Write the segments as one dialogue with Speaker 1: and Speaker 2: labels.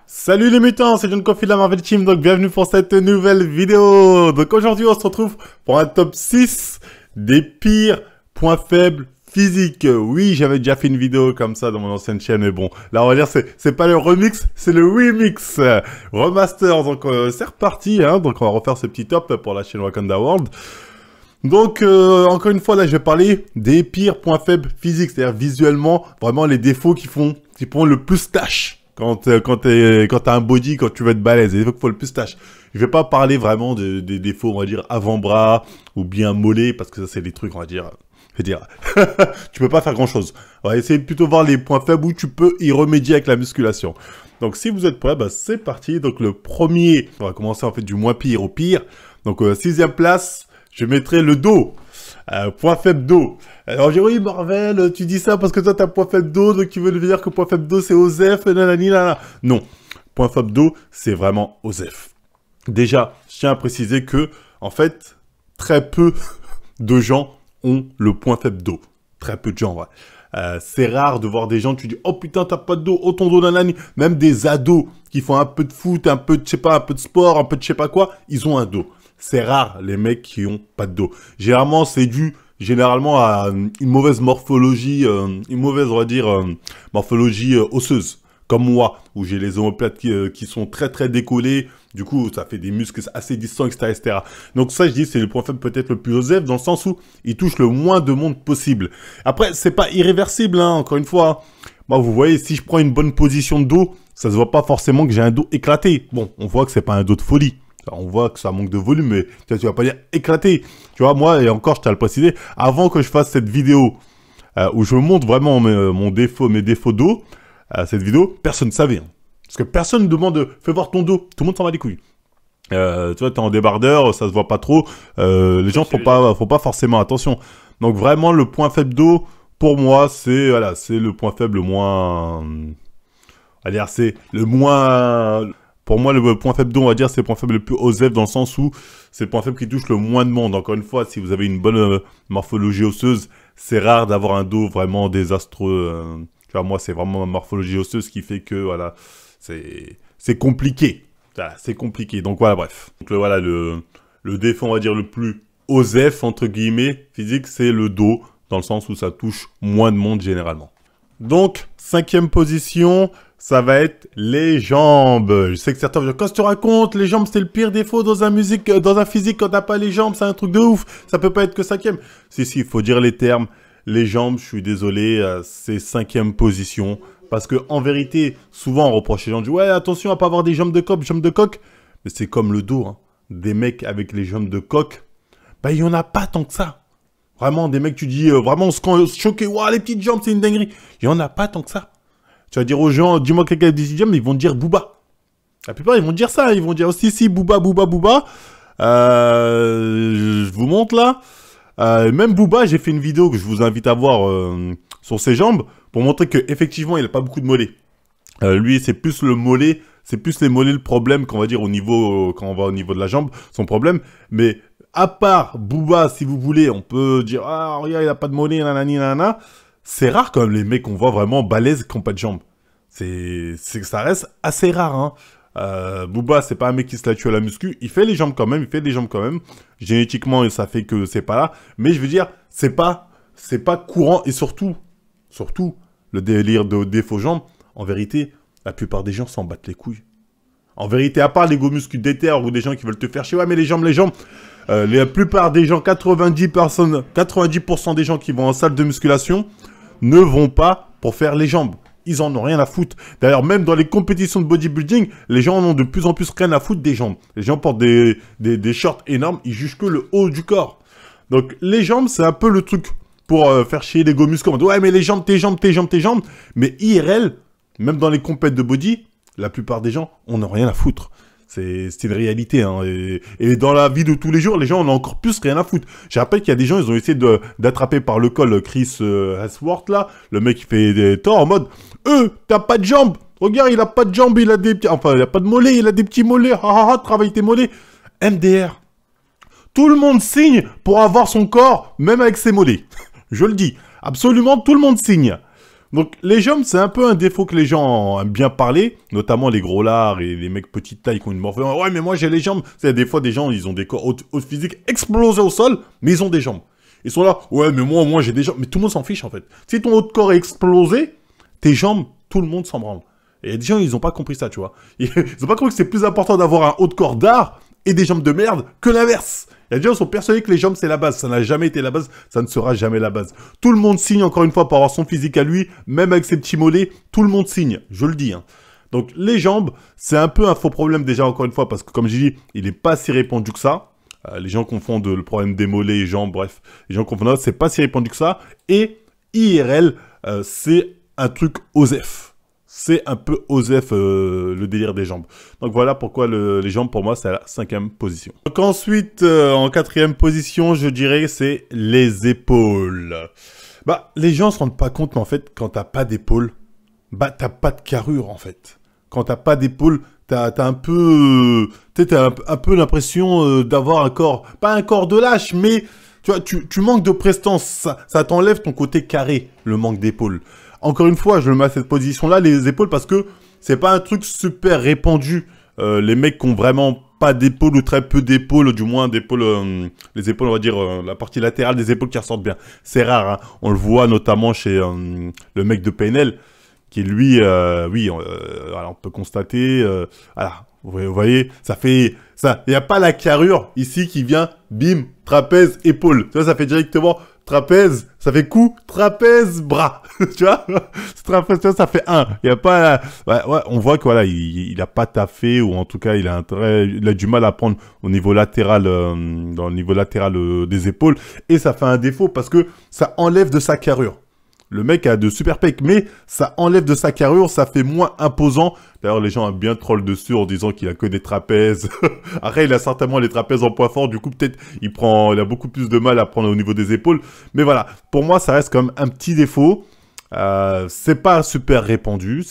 Speaker 1: Salut les mutants, c'est John Coffey de la Marvel Team, donc bienvenue pour cette nouvelle vidéo. Donc aujourd'hui on se retrouve pour un top 6 des pires points faibles physiques. Oui, j'avais déjà fait une vidéo comme ça dans mon ancienne chaîne, mais bon, là on va dire c'est pas le remix, c'est le remix. Remaster, donc c'est reparti, hein, donc on va refaire ce petit top pour la chaîne Wakanda World. Donc, encore une fois, là, je vais parler des pires points faibles physiques, c'est-à-dire visuellement, vraiment les défauts qui font le plus tâche. Quand t'as un body, quand tu veux être balèze, il faut le plus tâche. Je vais pas parler vraiment des défauts, on va dire, avant-bras, ou bien mollet, parce que ça, c'est des trucs, on va dire, tu peux pas faire grand-chose. On va essayer de plutôt voir les points faibles où tu peux y remédier avec la musculation. Donc, si vous êtes prêts, bah, c'est parti. Donc, le premier, on va commencer, en fait, du moins pire au pire. Donc, 6e place, je mettrai le dos. Point faible dos. Alors, j'ai oui, Marvel, tu dis ça parce que toi, t'as point faible dos, donc tu veux dire que point faible dos, c'est Osef, nanani, nanana. Non. Point faible dos, c'est vraiment Osef. Déjà, je tiens à préciser que, en fait, très peu de gens ont le point faible dos. Très peu de gens, ouais. C'est rare de voir des gens, tu dis, oh putain, t'as pas de dos, oh ton dos, nanani. Même des ados qui font un peu de foot, un peu de, je sais pas, un peu de sport, un peu de je sais pas quoi, ils ont un dos. C'est rare, les mecs qui ont pas de dos. Généralement, c'est dû, à une mauvaise morphologie, on va dire, morphologie osseuse. Comme moi, où j'ai les omoplates qui sont très très décollés. Du coup, ça fait des muscles assez distants, etc., etc. Donc ça, je dis, c'est le point faible peut-être le plus osef, dans le sens où il touche le moins de monde possible. Après, c'est pas irréversible, hein, encore une fois. Moi, vous voyez, si je prends une bonne position de dos, ça se voit pas forcément que j'ai un dos éclaté. Bon, on voit que c'est pas un dos de folie. On voit que ça manque de volume, mais tu vas pas dire éclaté. Tu vois, moi, et encore, je tiens à le préciser, avant que je fasse cette vidéo où je montre vraiment mes défauts d'eau, cette vidéo, personne ne savait. Hein. Parce que personne ne demande, fais voir ton dos. Tout le monde s'en va les couilles. Tu vois, t'es en débardeur, ça se voit pas trop. Les gens font pas forcément attention. Donc vraiment, le point faible d'eau, pour moi, c'est le point faible le moins... c'est le moins... Pour moi, le point faible d'eau, on va dire, c'est le point faible le plus osef dans le sens où c'est le point faible qui touche le moins de monde. Encore une fois, si vous avez une bonne morphologie osseuse, c'est rare d'avoir un dos vraiment désastreux. Tu vois, moi, c'est vraiment ma morphologie osseuse qui fait que, voilà, c'est compliqué. Voilà, c'est compliqué. Donc, voilà, bref. Donc, voilà, le défaut, on va dire, le plus osef, entre guillemets, physique, c'est le dos, dans le sens où ça touche moins de monde généralement. Donc, 5e position... ça va être les jambes. Je sais que certains vont dire, quand tu te racontes, les jambes, c'est le pire défaut dans un physique, quand t'as pas les jambes, c'est un truc de ouf. Ça peut pas être que 5e. Si, il faut dire les termes. Les jambes, je suis désolé, c'est 5e position. Parce que, en vérité, souvent, on reproche les gens, on dit, ouais, attention à pas avoir des jambes de coq. Mais c'est comme le dos, hein. Des mecs avec les jambes de coq, bah, il y en a pas tant que ça. Vraiment, des mecs, tu dis, vraiment, on se choquait, waouh, les petites jambes, c'est une dinguerie. Il y en a pas tant que ça. Tu vas dire aux gens, dis-moi quelqu'un des idiomes, mais ils vont te dire Booba. La plupart, ils vont dire ça. Ils vont dire, si, Booba. Je vous montre là. Même Booba, j'ai fait une vidéo que je vous invite à voir sur ses jambes pour montrer qu'effectivement, il n'a pas beaucoup de mollets. Lui, c'est plus le mollet, c'est plus les mollets le problème qu'on va dire quand on va au niveau de la jambe, son problème. Mais à part Booba, si vous voulez, on peut dire, ah, regarde, il n'a pas de mollet, nanani, nanana. C'est rare quand même les mecs qu'on voit vraiment balèzes qui n'ont pas de jambes. Ça reste assez rare, hein. Booba, c'est pas un mec qui se la tue à la muscu. Il fait les jambes quand même, Génétiquement, ça fait que c'est pas là. Mais je veux dire, c'est pas courant. Et surtout, le délire de défaut jambes, en vérité, la plupart des gens s'en battent les couilles. En vérité, à part les gros muscles d'éther ou des gens qui veulent te faire chier, ouais, mais les jambes. La plupart des gens, 90% des gens qui vont en salle de musculation, ne vont pas pour faire les jambes. Ils en ont rien à foutre. D'ailleurs, même dans les compétitions de bodybuilding, les gens en ont de plus en plus rien à foutre des jambes. Les gens portent des shorts énormes, ils jugent que le haut du corps. Donc, les jambes, c'est un peu le truc pour faire chier les gros muscles. Ouais, mais les jambes, tes jambes. Mais IRL, même dans les compètes de body, la plupart des gens en ont rien à foutre. C'est une réalité, hein. Et dans la vie de tous les jours, les gens en ont encore plus rien à foutre. Je rappelle qu'il y a des gens, ils ont essayé d'attraper par le col Chris Hemsworth, là. Le mec, qui fait des torts en mode, t'as pas de jambes. Regarde, il a pas de jambes, il a des petits... Enfin, il a pas de mollets, il a des petits mollets. Travaille tes mollets. MDR. Tout le monde signe pour avoir son corps, même avec ses mollets. Je le dis. Absolument, tout le monde signe. Donc les jambes, c'est un peu un défaut que les gens aiment bien parler, notamment les gros lards et les mecs petite taille qui ont une morphée. Ouais, mais moi j'ai les jambes. C'est des fois des gens, ils ont des corps haute physique explosés au sol, mais ils ont des jambes. Ils sont là, ouais, mais moi j'ai des jambes. Mais tout le monde s'en fiche en fait. Si ton haut de corps est explosé, tes jambes, tout le monde s'en branle. Et des gens, ils ont pas compris ça, tu vois. Ils ont pas compris que c'est plus important d'avoir un haut de corps d'art et des jambes de merde que l'inverse. Il y a des gens qui sont persuadés que les jambes, c'est la base. Ça n'a jamais été la base, ça ne sera jamais la base. Tout le monde signe, encore une fois, pour avoir son physique à lui, même avec ses petits mollets, tout le monde signe, je le dis. Hein. Donc, les jambes, c'est un peu un faux problème déjà, encore une fois, parce que, comme j'ai dit, il n'est pas si répandu que ça. Les gens confondent le problème des mollets et jambes, bref. Les gens confondent, c'est pas si répandu que ça. Et IRL, c'est un truc OSEF. C'est un peu OSEF, le délire des jambes. Donc voilà pourquoi les jambes, pour moi, c'est à la 5e position. Donc ensuite, en 4e position, je dirais, c'est les épaules. Bah, les gens se rendent pas compte, mais en fait, quand t'as pas d'épaule, bah, t'as pas de carrure, en fait. Quand t'as pas d'épaule, t'as un peu... t'as un peu l'impression d'avoir un corps... Pas un corps de lâche, mais... Tu vois, tu manques de prestance. Ça t'enlève ton côté carré, le manque d'épaule. Encore une fois, je le mets à cette position-là, les épaules, parce que c'est pas un truc super répandu. Les mecs qui ont vraiment pas d'épaule ou très peu d'épaules, du moins d'épaules, les épaules, on va dire, la partie latérale des épaules qui ressortent bien. C'est rare, hein. On le voit notamment chez le mec de PNL, qui lui, oui, alors on peut constater, voilà, vous voyez, ça fait, ça, il n'y a pas la carrure ici qui vient, bim, trapèze, épaule. Tu vois, ça fait directement trapèze, ça fait cou, trapèze, bras. Tu vois, trapèze, tu vois, ça fait un. Il y a pas, ouais, on voit que voilà, il a pas taffé, ou en tout cas, il a du mal à prendre au niveau latéral, dans le niveau latéral des épaules, et ça fait un défaut parce que ça enlève de sa carrure. Le mec a de super pecs, mais ça enlève de sa carrure, ça fait moins imposant. D'ailleurs, les gens ont bien troll dessus en disant qu'il a que des trapèzes. Après, il a certainement les trapèzes en point fort, du coup, peut-être, il a beaucoup plus de mal à prendre au niveau des épaules. Mais voilà, pour moi, ça reste comme un petit défaut. C'est pas super répandu,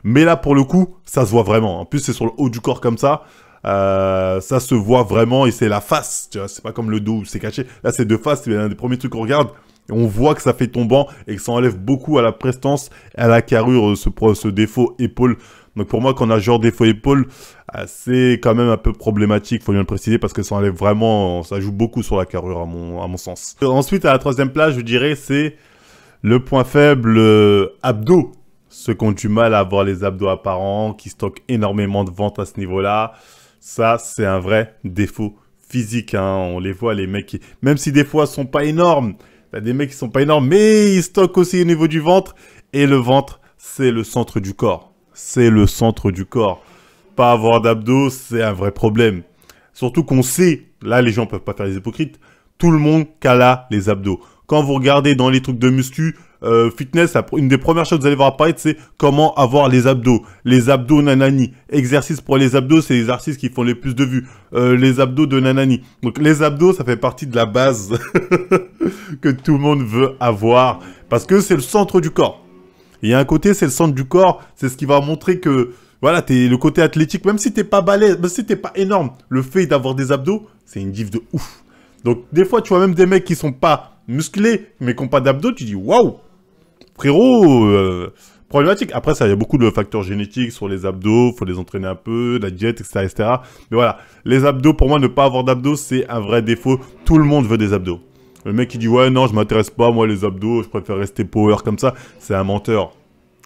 Speaker 1: mais là, pour le coup, ça se voit vraiment. En plus, c'est sur le haut du corps comme ça. Ça se voit vraiment et c'est la face, tu vois, c'est pas comme le dos où c'est caché. Là, c'est de face, c'est l'un des premiers trucs qu'on regarde. Et on voit que ça fait tombant et que ça enlève beaucoup à la prestance et à la carrure, ce défaut épaule. Donc pour moi, quand on a genre défaut épaule, c'est quand même un peu problématique, faut bien le préciser, parce que ça enlève vraiment, ça joue beaucoup sur la carrure à mon sens. Ensuite, à la 3e place, je dirais, c'est le point faible abdos. Ceux qui ont du mal à avoir les abdos apparents, qui stockent énormément de ventre à ce niveau-là, ça, c'est un vrai défaut physique. Hein. On les voit, les mecs qui, même si des fois, ils sont pas énormes, t'as des mecs qui sont pas énormes, mais ils stockent aussi au niveau du ventre. Et le ventre, c'est le centre du corps. C'est le centre du corps. Pas avoir d'abdos, c'est un vrai problème. Surtout qu'on sait, là les gens peuvent pas faire les hypocrites, tout le monde cala les abdos. Quand vous regardez dans les trucs de muscu, fitness, une des premières choses que vous allez voir apparaître, c'est comment avoir les abdos. Les abdos nanani. Exercice pour les abdos, c'est les exercices qui font les plus de vues. Les abdos de nanani. Donc les abdos, ça fait partie de la base que tout le monde veut avoir. Parce que c'est le centre du corps. Il y a un côté, c'est le centre du corps. C'est ce qui va montrer que, voilà, t'es le côté athlétique. Même si t'es pas balèze, même si t'es pas énorme, le fait d'avoir des abdos, c'est une diff de ouf. Donc des fois, tu vois même des mecs qui sont pas musclés, mais qui n'ont pas d'abdos, tu dis waouh, frérot, problématique. Après ça, il y a beaucoup de facteurs génétiques sur les abdos, faut les entraîner un peu, la diète, etc., etc. Mais voilà, les abdos, pour moi, ne pas avoir d'abdos, c'est un vrai défaut. Tout le monde veut des abdos. Le mec qui dit ouais non, je m'intéresse pas, moi les abdos, je préfère rester power comme ça, c'est un menteur.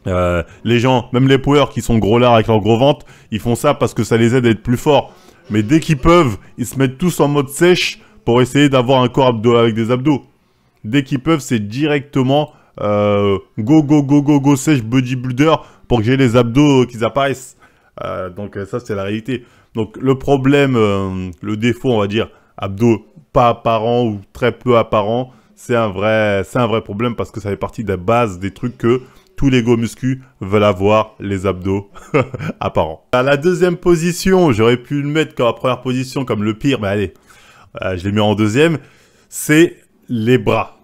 Speaker 1: Les gens, même les power qui sont gros lards avec leur gros ventre, ils font ça parce que ça les aide à être plus forts. Mais dès qu'ils peuvent, ils se mettent tous en mode sèche pour essayer d'avoir un corps avec des abdos. Dès qu'ils peuvent, c'est directement go sèche bodybuilder pour que j'ai les abdos qui apparaissent. Donc ça, c'est la réalité. Donc le problème, le défaut, on va dire, abdos pas apparents ou très peu apparents, c'est un vrai problème parce que ça fait partie de la base des trucs que tous les go muscu veulent avoir, les abdos apparents. À la 2e position, j'aurais pu le mettre comme la première position, comme le pire, mais allez, je l'ai mis en 2e, c'est les bras.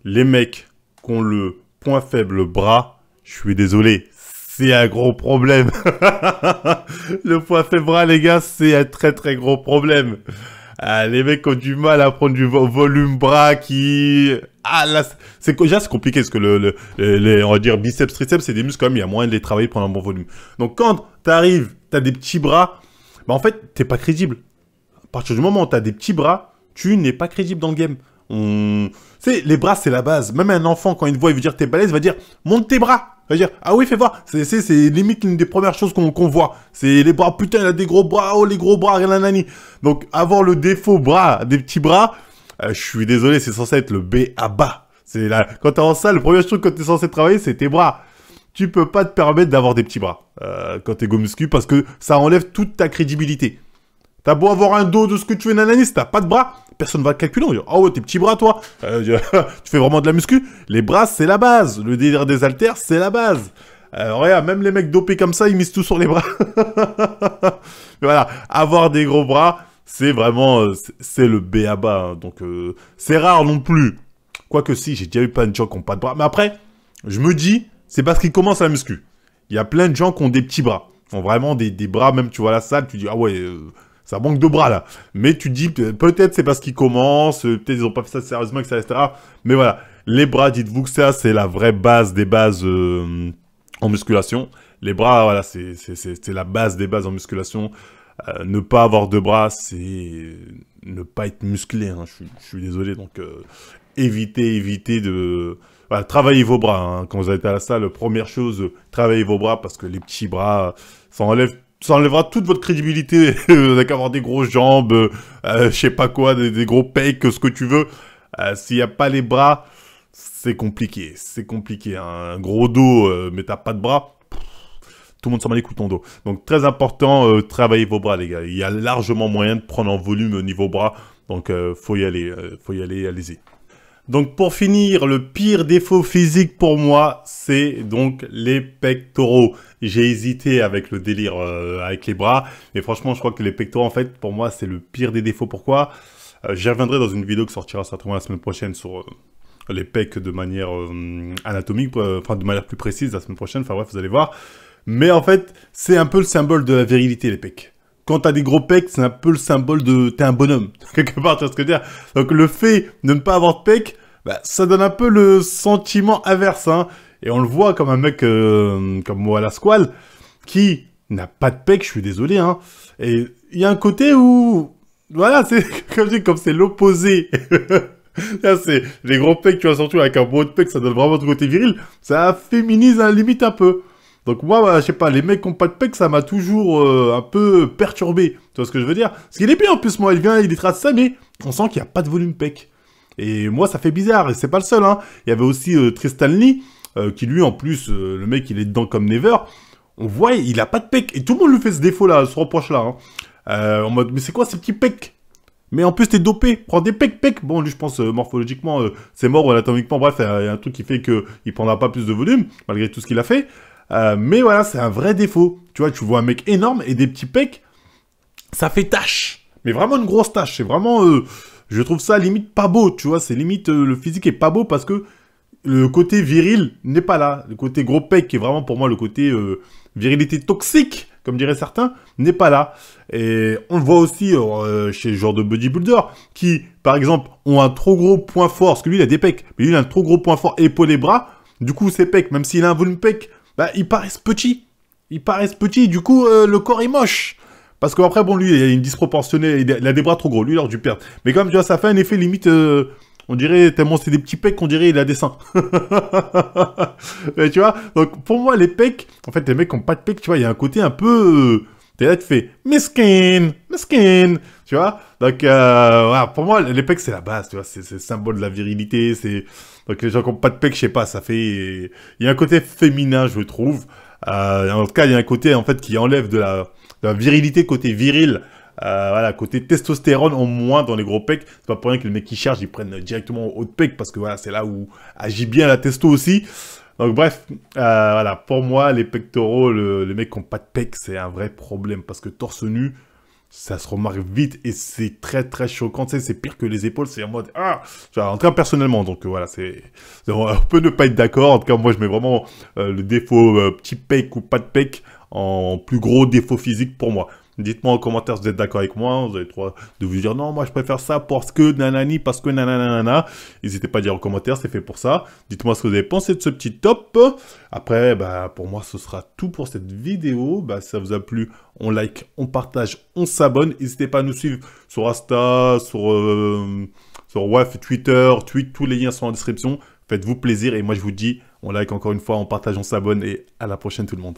Speaker 1: Les mecs qui ont le point faible bras, je suis désolé, c'est un gros problème. Le point faible bras, les gars, c'est un très gros problème. Les mecs ont du mal à prendre du volume bras qui... Ah là, déjà c'est compliqué parce que on va dire biceps, triceps, c'est des muscles quand même, il y a moyen de les travailler pendant un bon volume. Donc quand t'arrives, t'as des petits bras, bah en fait, t'es pas crédible. À partir du moment où t'as des petits bras, tu n'es pas crédible dans le game. Tu sais, les bras, c'est la base. Même un enfant, quand il te voit, il veut dire t'es balèze, il va dire monte tes bras. Il va dire ah oui, fais voir. C'est limite une des premières choses qu'on voit. C'est les bras, putain, il a des gros bras, oh les gros bras, nanani. Donc avoir le défaut bras, des petits bras, je suis désolé, c'est censé être le B à bas. C'est là, quand t'es en salle, le premier truc que t'es censé travailler, c'est tes bras. Tu peux pas te permettre d'avoir des petits bras quand t'es go muscu parce que ça enlève toute ta crédibilité. T'as beau avoir un dos de ce que tu es nanani, si t'as pas de bras, personne va le calculer. On va dire, oh ouais, tes petits bras, toi. Tu fais vraiment de la muscu. Les bras, c'est la base. Le délire des haltères, c'est la base. Regarde, même les mecs dopés comme ça, ils misent tout sur les bras. Voilà, avoir des gros bras, c'est vraiment, c'est le B à bas. Hein. Donc, c'est rare non plus. Quoique si, j'ai déjà eu plein de gens qui n'ont pas de bras. Mais après, je me dis, c'est parce qu'ils commencent à la muscu. Il y a plein de gens qui ont des petits bras. Qui ont vraiment des bras, même tu vois la salle, tu dis, ah ouais... ça manque de bras, là. Mais tu te dis, peut-être c'est parce qu'ils commencent, peut-être ils n'ont pas fait ça sérieusement, etc. Mais voilà, les bras, dites-vous que ça, c'est la vraie base des bases en musculation. Les bras, voilà, c'est la base des bases en musculation. Ne pas avoir de bras, c'est ne pas être musclé. Hein. Je suis désolé, donc évitez de... Voilà, travaillez vos bras. Hein. Quand vous été à la salle, première chose, travaillez vos bras, parce que les petits bras, ça enlèvera toute votre crédibilité, avec avoir des grosses jambes, je sais pas quoi, des gros pecs, ce que tu veux. S'il n'y a pas les bras, c'est compliqué. C'est compliqué. Hein. Un gros dos, mais t'as pas de bras, tout le monde s'en bat les coups ton dos. Donc très important, travaillez vos bras, les gars. Il y a largement moyen de prendre en volume au niveau bras. Donc faut y aller, allez-y. Donc pour finir, le pire défaut physique pour moi, c'est donc les pectoraux. J'ai hésité avec le délire avec les bras, mais franchement, je crois que les pectoraux, en fait, pour moi, c'est le pire des défauts. Pourquoi j'y reviendrai dans une vidéo qui sortira certainement la semaine prochaine sur les pecs de manière anatomique, enfin de manière plus précise la semaine prochaine, enfin bref, vous allez voir. Mais en fait, c'est un peu le symbole de la virilité, les pecs. Quand t'as des gros pecs, c'est un peu le symbole de... T'es un bonhomme, quelque part, tu vois ce que je veux dire. Donc le fait de ne pas avoir de pecs, bah, ça donne un peu le sentiment inverse, hein. Et on le voit comme un mec comme moi à la squale, qui n'a pas de pecs, je suis désolé, hein. Et il y a un côté où... Voilà, c'est comme c'est l'opposé. C'est les gros pecs, tu vois, surtout avec un beau de pecs, ça donne vraiment le côté viril. Ça féminise à la limite un peu. Donc moi, bah, je sais pas, les mecs qui n'ont pas de pecs, ça m'a toujours un peu perturbé. Tu vois ce que je veux dire? Parce qu'il est bien en plus, moi, il vient, il est trace ça, mais on sent qu'il n'y a pas de volume pec. Et moi, ça fait bizarre, et c'est pas le seul, hein. Il y avait aussi Tristan Lee, qui lui, en plus, le mec, il est dedans comme Never. On voit, il a pas de pec. Et tout le monde lui fait ce défaut-là, ce reproche-là. Hein. En mode, mais c'est quoi ces petits pecs? Mais en plus, t'es dopé. Prends des pecs. Bon, lui, je pense, morphologiquement, c'est mort, ou anatomiquement, bref, il y a un truc qui fait qu'il prendra pas plus de volume, malgré tout ce qu'il a fait. Mais voilà, c'est un vrai défaut. Tu vois, tu vois un mec énorme et des petits pecs, ça fait tâche. Mais vraiment une grosse tâche. C'est vraiment, je trouve ça limite pas beau, tu vois. C'est limite, le physique est pas beau parce que le côté viril n'est pas là. Le côté gros pec, qui est vraiment pour moi le côté virilité toxique, comme diraient certains, n'est pas là. Et on le voit aussi chez ce genre de bodybuilder qui, par exemple, ont un trop gros point fort. Parce que lui, il a des pecs. Mais lui, il a un trop gros point fort épaules et bras. Du coup, ses pecs, même s'il a un volume pec, bah, ils paraissent petits. Ils paraissent petits. Du coup, le corps est moche. Parce qu'après, bon, lui, il a une disproportionnée. Il a des bras trop gros. Lui, il a dû perdre. Mais comme tu vois, ça fait un effet limite... on dirait, tellement c'est des petits pecs, on dirait il a des seins. Mais tu vois, donc pour moi, les pecs, en fait, les mecs qui n'ont pas de pecs, tu vois, il y a un côté un peu... T'es là, tu fais mesquin, tu vois. Donc, voilà, pour moi, les pecs, c'est la base, tu vois, c'est le symbole de la virilité, c'est... Donc les gens qui n'ont pas de pecs, je sais pas, ça fait... Il y a un côté féminin, je trouve. En tout cas, il y a un côté, en fait, qui enlève de la virilité, côté viril. Voilà, côté testostérone en moins dans les gros pecs. C'est pas pour rien que les mecs qui chargent, ils prennent directement au haut de pec parce que voilà, c'est là où agit bien la testo aussi. Donc bref, voilà, pour moi, les pectoraux, les mecs qui n'ont pas de pecs, c'est un vrai problème parce que torse nu, ça se remarque vite et c'est très très choquant. Tu sais, c'est pire que les épaules, c'est en mode ah. En tout cas, personnellement, donc voilà, on peut ne pas être d'accord. En tout cas, moi, je mets vraiment le défaut petit pec ou pas de pec en plus gros défaut physique pour moi. Dites-moi en commentaire si vous êtes d'accord avec moi. Vous avez le droit de vous dire non, moi je préfère ça parce que nanani, parce que nanana. N'hésitez pas à dire en commentaire, c'est fait pour ça. Dites-moi ce que vous avez pensé de ce petit top. Après, bah, pour moi, ce sera tout pour cette vidéo. Bah, si ça vous a plu, on like, on partage, on s'abonne. N'hésitez pas à nous suivre sur Insta, sur WAF, Twitter, tous les liens sont en description. Faites-vous plaisir et moi je vous dis, on like encore une fois, on partage, on s'abonne et à la prochaine tout le monde.